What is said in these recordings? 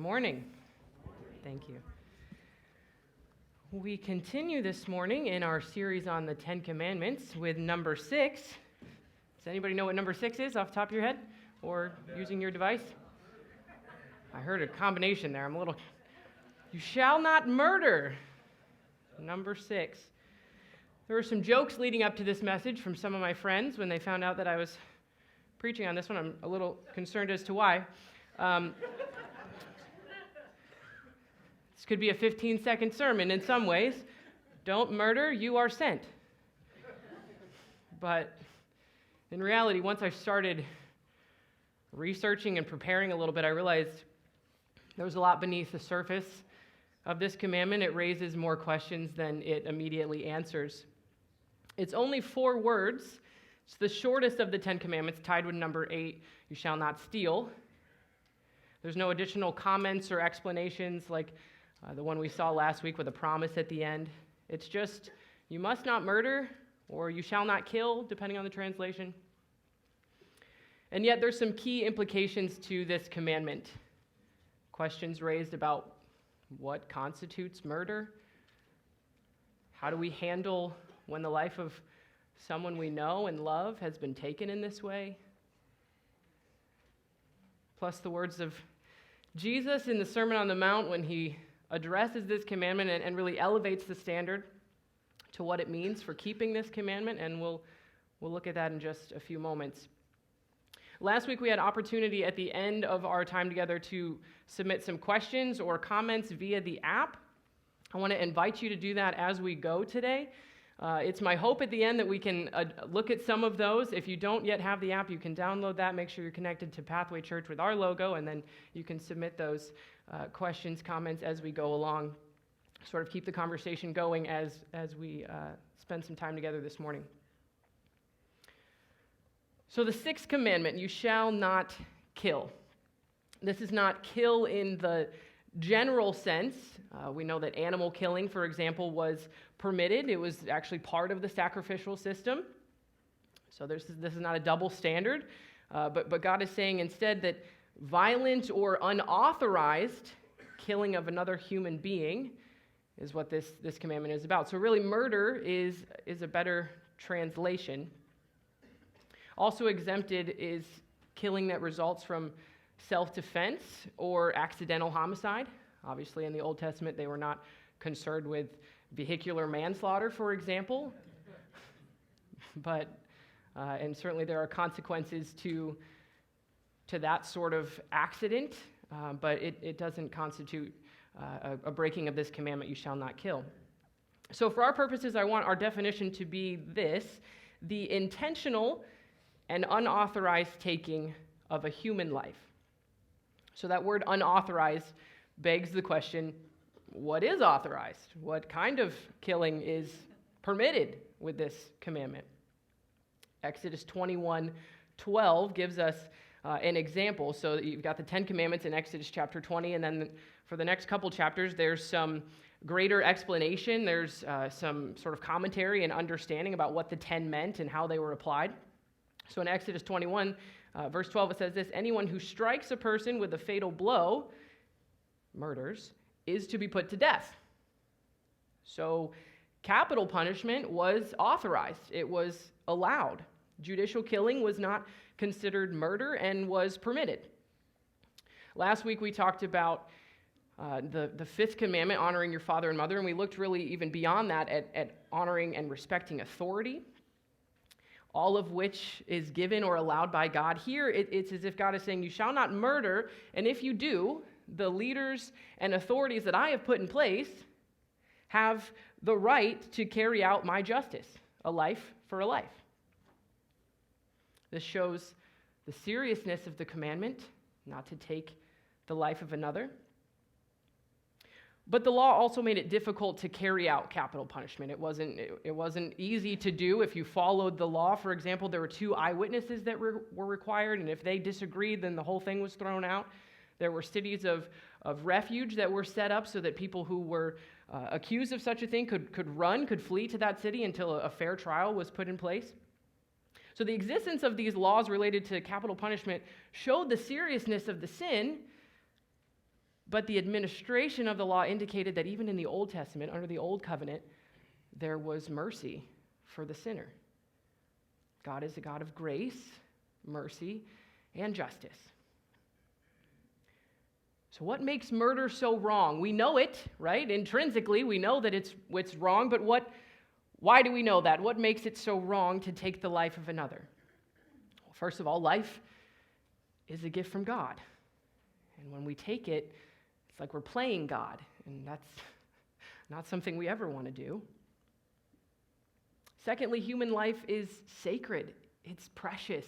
morning. Thank you. We continue this morning in our series on the Ten Commandments with number 6. Does anybody know what number 6 is off the top of your head or using your device? I heard a combination there. You shall not murder. Number 6. There were some jokes leading up to this message from some of my friends when they found out that I was preaching on this one. I'm a little concerned as to why. This could be a 15-second sermon in some ways. Don't murder, you are sent. But in reality, once I started researching and preparing a little bit, I realized there was a lot beneath the surface of this commandment. It raises more questions than it immediately answers. It's only 4 words. It's the shortest of the 10 commandments, tied with number 8, you shall not steal. There's no additional comments or explanations like the one we saw last week with a promise at the end. It's just, you must not murder, or you shall not kill, depending on the translation. And yet there's some key implications to this commandment. Questions raised about what constitutes murder. How do we handle when the life of someone we know and love has been taken in this way? Plus the words of Jesus in the Sermon on the Mount when he addresses this commandment and really elevates the standard to what it means for keeping this commandment, and we'll look at that in just a few moments. Last week we had opportunity at the end of our time together to submit some questions or comments via the app. I want to invite you to do that as we go today. It's my hope at the end that we can look at some of those. If you don't yet have the app, you can download that. Make sure you're connected to Pathway Church with our logo, and then you can submit those questions, comments as we go along. Sort of keep the conversation going as we spend some time together this morning. So the 6th commandment, you shall not kill. This is not kill in the general sense. We know that animal killing, for example, was permitted. It was actually part of the sacrificial system. So this is not a double standard. But God is saying instead that violent or unauthorized killing of another human being is what this commandment is about. So really murder is a better translation. Also exempted is killing that results from self-defense or accidental homicide. Obviously, in the Old Testament, they were not concerned with vehicular manslaughter, for example. And certainly there are consequences to that sort of accident, but it doesn't constitute a breaking of this commandment, you shall not kill. So for our purposes, I want our definition to be this: the intentional and unauthorized taking of a human life. So that word unauthorized begs the question, what is authorized? What kind of killing is permitted with this commandment? Exodus 21:12 gives us an example. So you've got the 10 commandments in Exodus chapter 20, and then for the next couple chapters, there's some greater explanation. There's some sort of commentary and understanding about what the 10 meant and how they were applied. So in Exodus 21, verse 12, it says this: anyone who strikes a person with a fatal blow, murders, is to be put to death. So capital punishment was authorized. It was allowed. Judicial killing was not considered murder and was permitted. Last week we talked about the 5th commandment, honoring your father and mother, and we looked really even beyond that at honoring and respecting authority, all of which is given or allowed by God. Here, it's as if God is saying, you shall not murder, and if you do, the leaders and authorities that I have put in place have the right to carry out my justice, a life for a life. This shows the seriousness of the commandment, not to take the life of another. But the law also made it difficult to carry out capital punishment. It wasn't easy to do if you followed the law. For example, there were 2 eyewitnesses that were required, and if they disagreed, then the whole thing was thrown out. There were cities of refuge that were set up so that people who were accused of such a thing could flee to that city until a fair trial was put in place. So the existence of these laws related to capital punishment showed the seriousness of the sin, But the administration of the law indicated that even in the Old Testament, under the Old Covenant, there was mercy for the sinner. God is a God of grace, mercy, and justice. So what makes murder so wrong? We know it, right? Intrinsically, we know that it's wrong, but why do we know that? What makes it so wrong to take the life of another? Well, first of all, life is a gift from God. And when we take it, it's like we're playing God, and that's not something we ever want to do. Secondly, human life is sacred. It's precious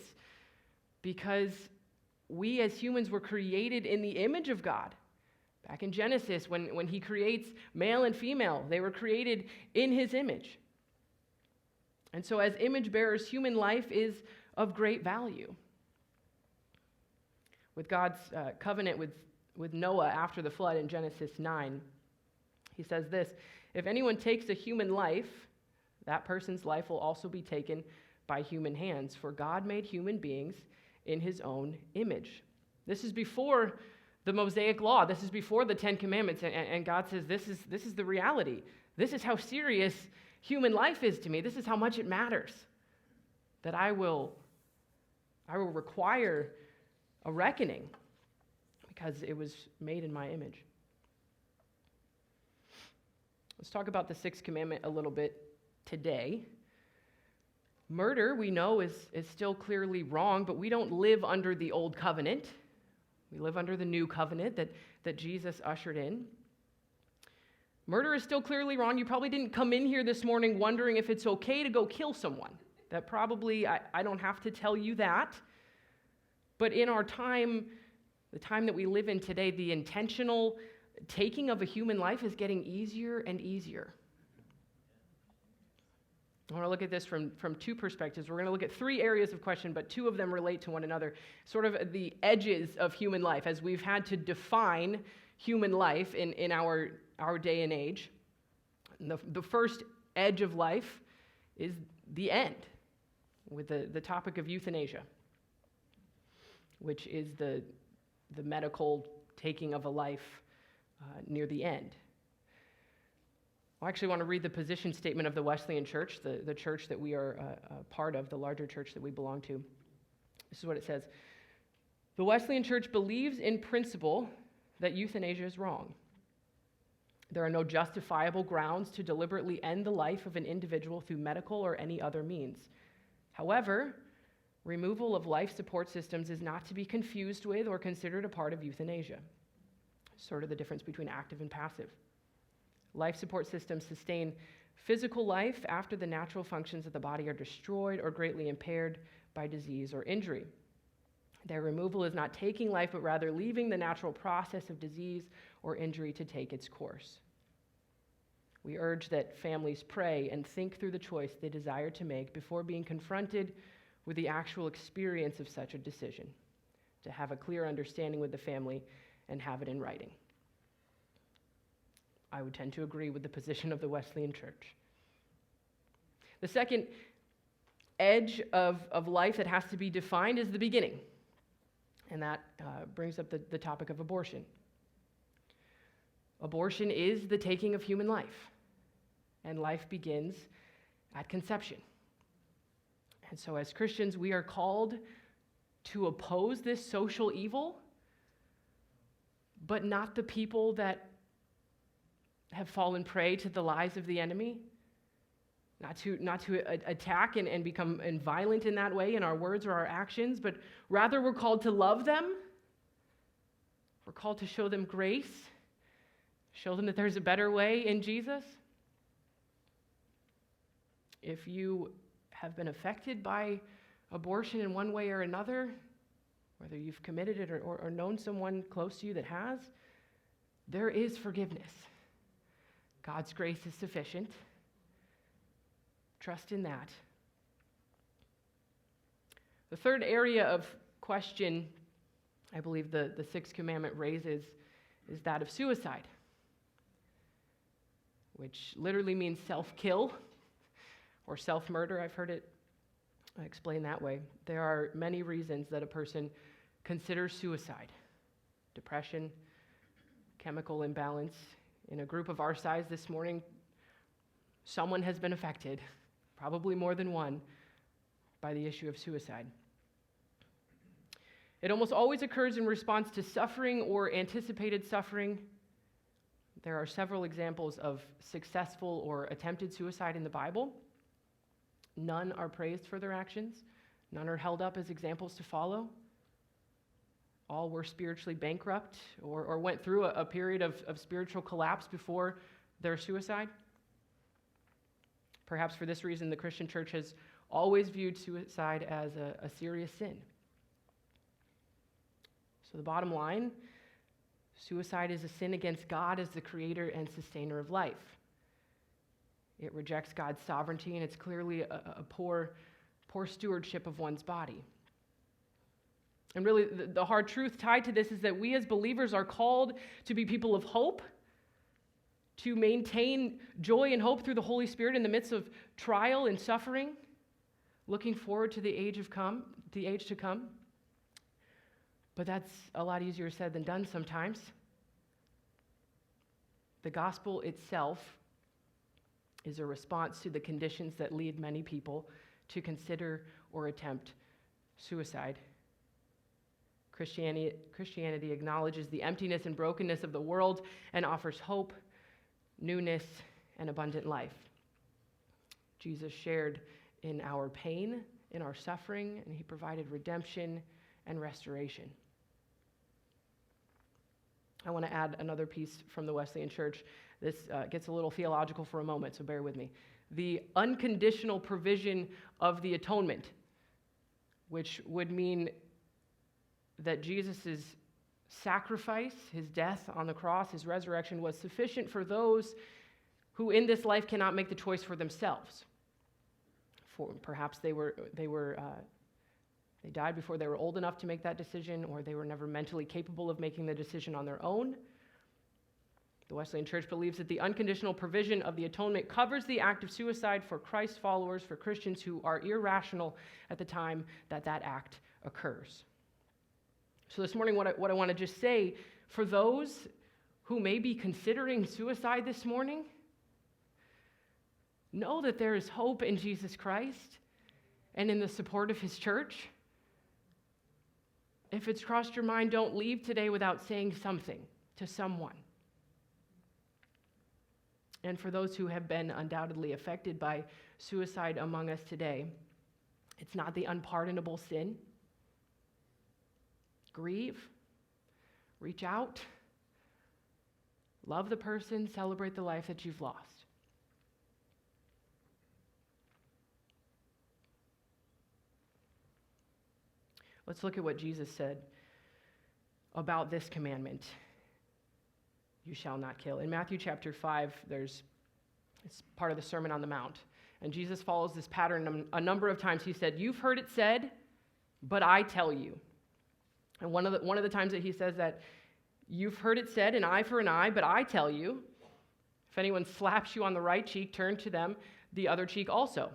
because we as humans were created in the image of God. Back in Genesis, when he creates male and female, they were created in his image. And so as image bearers, human life is of great value. With God's covenant with Noah after the flood in Genesis 9, he says this, "If anyone takes a human life, that person's life will also be taken by human hands, for God made human beings in his own image." This is before the Mosaic Law. This is before the Ten Commandments. And God says, this is the reality. This is how serious human life is to me. This is how much it matters. That I will require a reckoning because it was made in my image. Let's talk about the sixth commandment a little bit today. Murder, we know, is still clearly wrong, but we don't live under the old covenant. We live under the new covenant that Jesus ushered in. Murder is still clearly wrong. You probably didn't come in here this morning wondering if it's okay to go kill someone. That probably, I don't have to tell you that. But in our time, the time that we live in today, the intentional taking of a human life is getting easier and easier. I want to look at this from two perspectives. We're going to look at three areas of question, but two of them relate to one another. Sort of the edges of human life, as we've had to define human life in our day and age. And the first edge of life is the end, with the topic of euthanasia, which is the medical taking of a life near the end. I actually want to read the position statement of the Wesleyan Church, the church that we are a part of, the larger church that we belong to. This is what it says. The Wesleyan Church believes in principle that euthanasia is wrong. There are no justifiable grounds to deliberately end the life of an individual through medical or any other means. However, removal of life support systems is not to be confused with or considered a part of euthanasia. Sort of the difference between active and passive. Life support systems sustain physical life after the natural functions of the body are destroyed or greatly impaired by disease or injury. Their removal is not taking life, but rather leaving the natural process of disease or injury to take its course. We urge that families pray and think through the choice they desire to make before being confronted with the actual experience of such a decision, to have a clear understanding with the family and have it in writing. I would tend to agree with the position of the Wesleyan Church. The second edge of life that has to be defined is the beginning. And that brings up the topic of abortion. Abortion is the taking of human life. And life begins at conception. And so as Christians, we are called to oppose this social evil, but not the people that have fallen prey to the lies of the enemy, not to attack and become violent in that way in our words or our actions, but rather we're called to love them. We're called to show them grace, show them that there's a better way in Jesus. If you have been affected by abortion in one way or another, whether you've committed it or known someone close to you that has, there is forgiveness. God's grace is sufficient. Trust in that. The third area of question I believe the sixth commandment raises is that of suicide, which literally means self-kill or self-murder. I've heard it explained that way. There are many reasons that a person considers suicide: depression, chemical imbalance. In a group of our size this morning, someone has been affected, probably more than one, by the issue of suicide. It almost always occurs in response to suffering or anticipated suffering. There are several examples of successful or attempted suicide in the Bible. None are praised for their actions. None are held up as examples to follow. All were spiritually bankrupt or went through a period of spiritual collapse before their suicide. Perhaps for this reason, the Christian church has always viewed suicide as a serious sin. So the bottom line, suicide is a sin against God as the creator and sustainer of life. It rejects God's sovereignty, and it's clearly a poor stewardship of one's body. And really, the hard truth tied to this is that we as believers are called to be people of hope, to maintain joy and hope through the Holy Spirit in the midst of trial and suffering, looking forward to the age to come. But that's a lot easier said than done sometimes. The gospel itself is a response to the conditions that lead many people to consider or attempt suicide. Christianity acknowledges the emptiness and brokenness of the world and offers hope, newness, and abundant life. Jesus shared in our pain, in our suffering, and he provided redemption and restoration. I want to add another piece from the Wesleyan Church. This gets a little theological for a moment, so bear with me. The unconditional provision of the atonement, which would mean that Jesus' sacrifice, his death on the cross, his resurrection, was sufficient for those who in this life cannot make the choice for themselves. Perhaps they died before they were old enough to make that decision, or they were never mentally capable of making the decision on their own. The Wesleyan Church believes that the unconditional provision of the atonement covers the act of suicide for Christ followers, for Christians who are irrational at the time that act occurs. So this morning, what I want to just say, for those who may be considering suicide this morning, know that there is hope in Jesus Christ and in the support of his church. If it's crossed your mind, don't leave today without saying something to someone. And for those who have been undoubtedly affected by suicide among us today, it's not the unpardonable sin. Grieve, reach out, love the person, celebrate the life that you've lost. Let's look at what Jesus said about this commandment. You shall not kill. In Matthew chapter 5, it's part of the Sermon on the Mount. And Jesus follows this pattern a number of times. He said, "You've heard it said, but I tell you." And one of the times that he says that, "You've heard it said, an eye for an eye, but I tell you, if anyone slaps you on the right cheek, turn to them the other cheek also."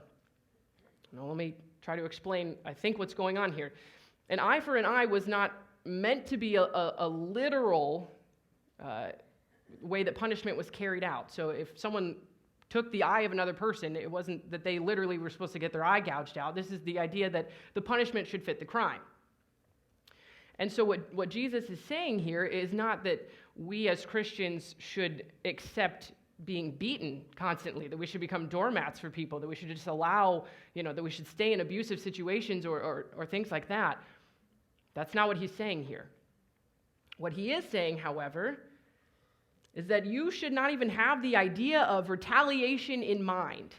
Now let me try to explain, I think, what's going on here. An eye for an eye was not meant to be a literal way that punishment was carried out. So if someone took the eye of another person, it wasn't that they literally were supposed to get their eye gouged out. This is the idea that the punishment should fit the crime. And so what Jesus is saying here is not that we as Christians should accept being beaten constantly, that we should become doormats for people, that we should just allow, that we should stay in abusive situations or things like that. That's not what he's saying here. What he is saying, however, is that you should not even have the idea of retaliation in mind.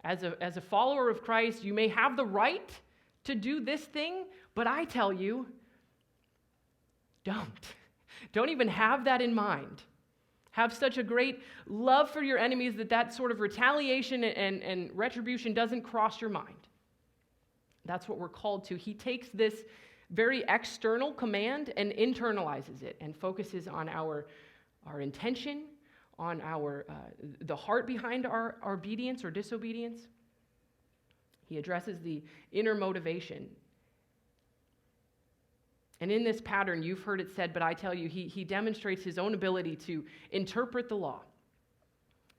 As a follower of Christ, you may have the right to do this thing, but I tell you, don't. Don't even have that in mind. Have such a great love for your enemies that sort of retaliation and retribution doesn't cross your mind. That's what we're called to. He takes this very external command and internalizes it and focuses on our intention, on the heart behind our obedience or disobedience. He addresses the inner motivation. And in this pattern, you've heard it said, but I tell you, he demonstrates his own ability to interpret the law,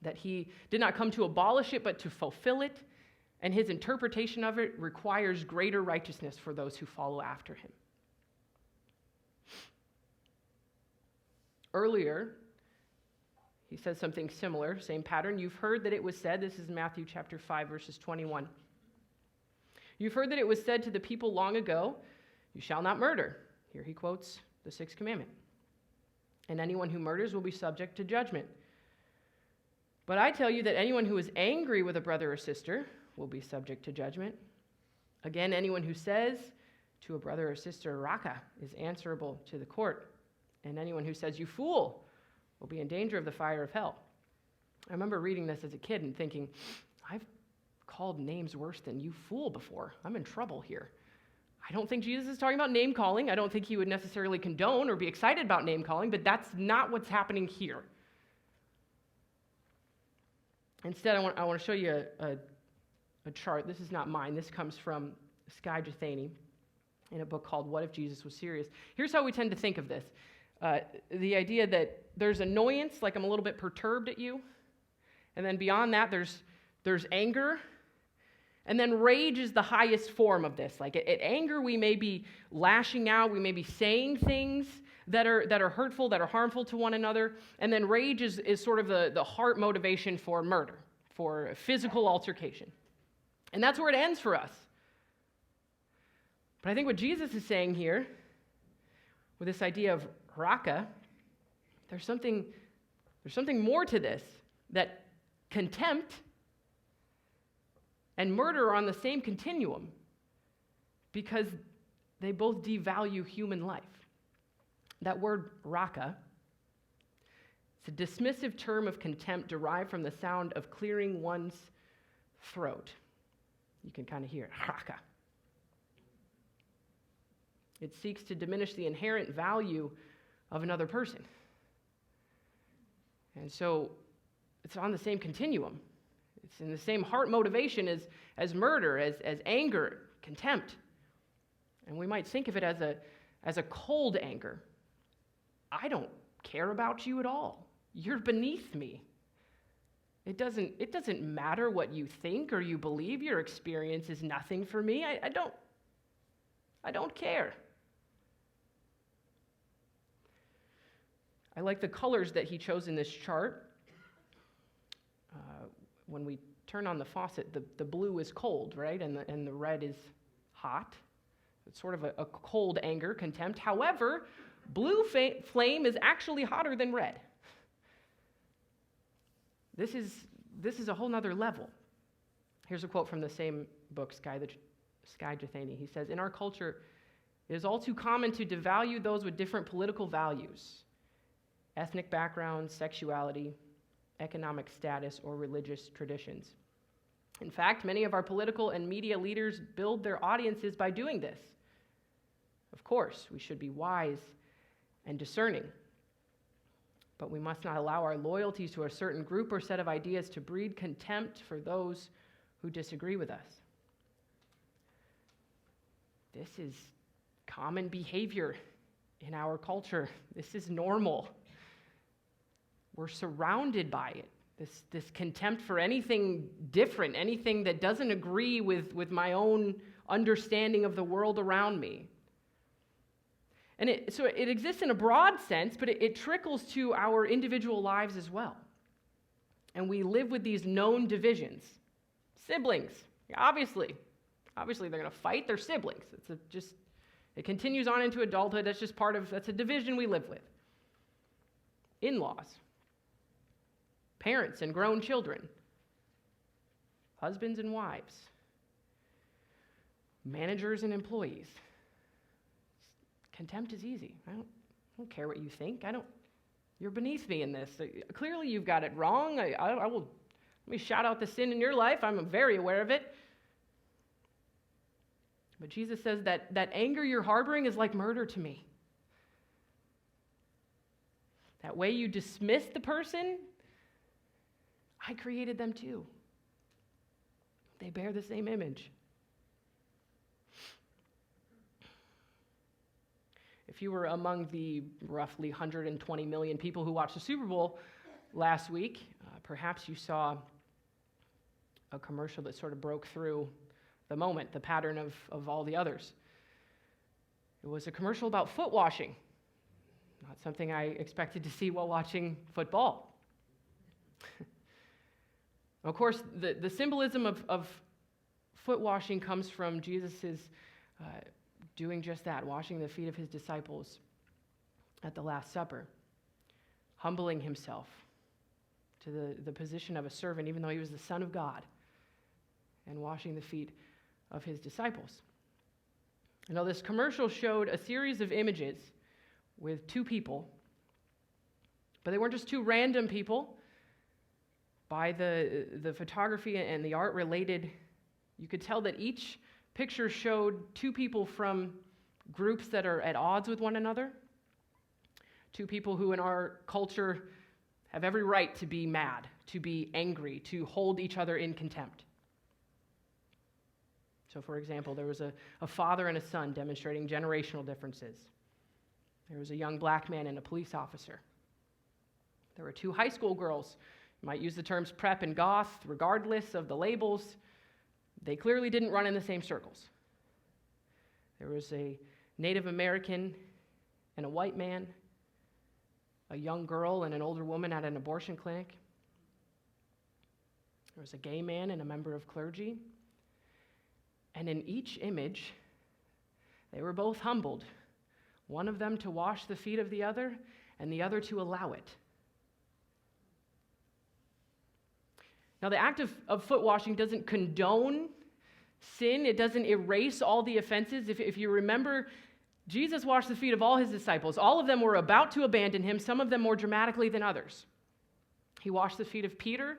that he did not come to abolish it, but to fulfill it, and his interpretation of it requires greater righteousness for those who follow after him. Earlier, he says something similar, same pattern. You've heard that it was said, this is Matthew chapter 5, verses 21. You've heard that it was said to the people long ago, you shall not murder. Here he quotes the sixth commandment. And anyone who murders will be subject to judgment. But I tell you that anyone who is angry with a brother or sister will be subject to judgment. Again, anyone who says to a brother or sister, Raka, is answerable to the court. And anyone who says, you fool, will be in danger of the fire of hell. I remember reading this as a kid and thinking, I've called names worse than you fool before. I'm in trouble here. I don't think Jesus is talking about name calling. I don't think he would necessarily condone or be excited about name calling, but that's not what's happening here. Instead, I want to show you a chart. This is not mine. This comes from Skye Jethani in a book called What If Jesus Was Serious? Here's how we tend to think of this. The idea that there's annoyance, like I'm a little bit perturbed at you, and then beyond that, there's anger, and then rage is the highest form of this. Like at anger, we may be lashing out, we may be saying things that are hurtful, that are harmful to one another, and then rage is sort of the heart motivation for murder, for physical altercation. And that's where it ends for us. But I think what Jesus is saying here, with this idea of Raka, there's something more to this, that contempt and murder are on the same continuum because they both devalue human life. That word Raka, it's a dismissive term of contempt derived from the sound of clearing one's throat. You can kind of hear it, Raka. It seeks to diminish the inherent value of another person. And so it's on the same continuum. It's in the same heart motivation as murder, as anger, contempt. And we might think of it as a cold anger. I don't care about you at all. You're beneath me. It doesn't matter what you think or you believe. Your experience is nothing for me. I don't care. I like the colors that he chose in this chart. When we turn on the faucet, the blue is cold, right? And the red is hot. It's sort of a cold anger, contempt. However, blue flame is actually hotter than red. This is a whole nother level. Here's a quote from the same book, Skye Jethani. He says, in our culture, it is all too common to devalue those with different political values, ethnic backgrounds, sexuality, economic status, or religious traditions. In fact, many of our political and media leaders build their audiences by doing this. Of course, we should be wise and discerning, but we must not allow our loyalties to a certain group or set of ideas to breed contempt for those who disagree with us. This is common behavior in our culture. This is normal. We're surrounded by it. This contempt for anything different, anything that doesn't agree with my own understanding of the world around me. And so it exists in a broad sense, but it trickles to our individual lives as well. And we live with these known divisions. Siblings, obviously they're going to fight. They're siblings. It continues on into adulthood. That's a division we live with. In-laws, parents and grown children, husbands and wives, managers and employees. Contempt is easy. I don't care what you think. You're beneath me in this. Clearly you've got it wrong. Let me shout out the sin in your life. I'm very aware of it. But Jesus says that anger you're harboring is like murder to me. That way you dismiss the person, I created them too. They bear the same image. If you were among the roughly 120 million people who watched the Super Bowl last week, perhaps you saw a commercial that sort of broke through the moment, the pattern of all the others. It was a commercial about foot washing, not something I expected to see while watching football. Of course, the symbolism of foot washing comes from Jesus' doing just that, washing the feet of his disciples at the Last Supper, humbling himself to the position of a servant, even though he was the Son of God, and washing the feet of his disciples. You know, this commercial showed a series of images with two people, but they weren't just two random people. By the photography and the art related, you could tell that each picture showed two people from groups that are at odds with one another, two people who in our culture have every right to be mad, to be angry, to hold each other in contempt. So, for example, there was a father and a son demonstrating generational differences. There was a young black man and a police officer. There were two high school girls. You might use the terms prep and goth, regardless of the labels. They clearly didn't run in the same circles. There was a Native American and a white man, a young girl and an older woman at an abortion clinic. There was a gay man and a member of clergy. And in each image, they were both humbled, one of them to wash the feet of the other, and the other to allow it. Now, the act of foot washing doesn't condone sin. It doesn't erase all the offenses. If you remember, Jesus washed the feet of all his disciples. All of them were about to abandon him, some of them more dramatically than others. He washed the feet of Peter,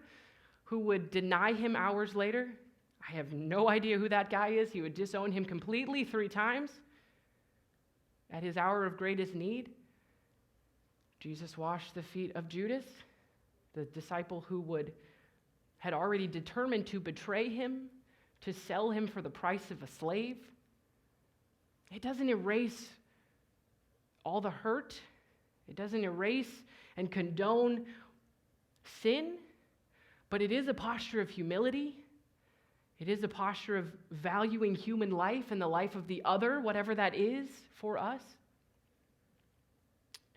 who would deny him hours later. I have no idea who that guy is. He would disown him completely 3 times at his hour of greatest need. Jesus washed the feet of Judas, the disciple who had already determined to betray him, to sell him for the price of a slave. It doesn't erase all the hurt. It doesn't erase and condone sin, but it is a posture of humility. It is a posture of valuing human life and the life of the other, whatever that is for us.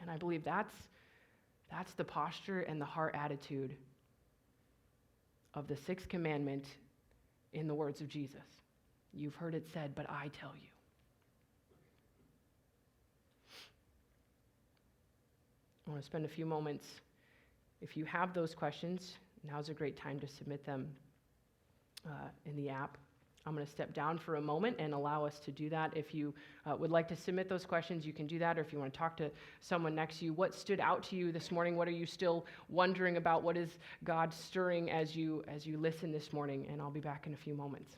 And I believe that's the posture and the heart attitude of the 6th commandment in the words of Jesus. You've heard it said, but I tell you. I want to spend a few moments. If you have those questions, now's a great time to submit them in the app. I'm going to step down for a moment and allow us to do that. If you would like to submit those questions, you can do that. Or if you want to talk to someone next to you, what stood out to you this morning? What are you still wondering about? What is God stirring as you listen this morning? And I'll be back in a few moments.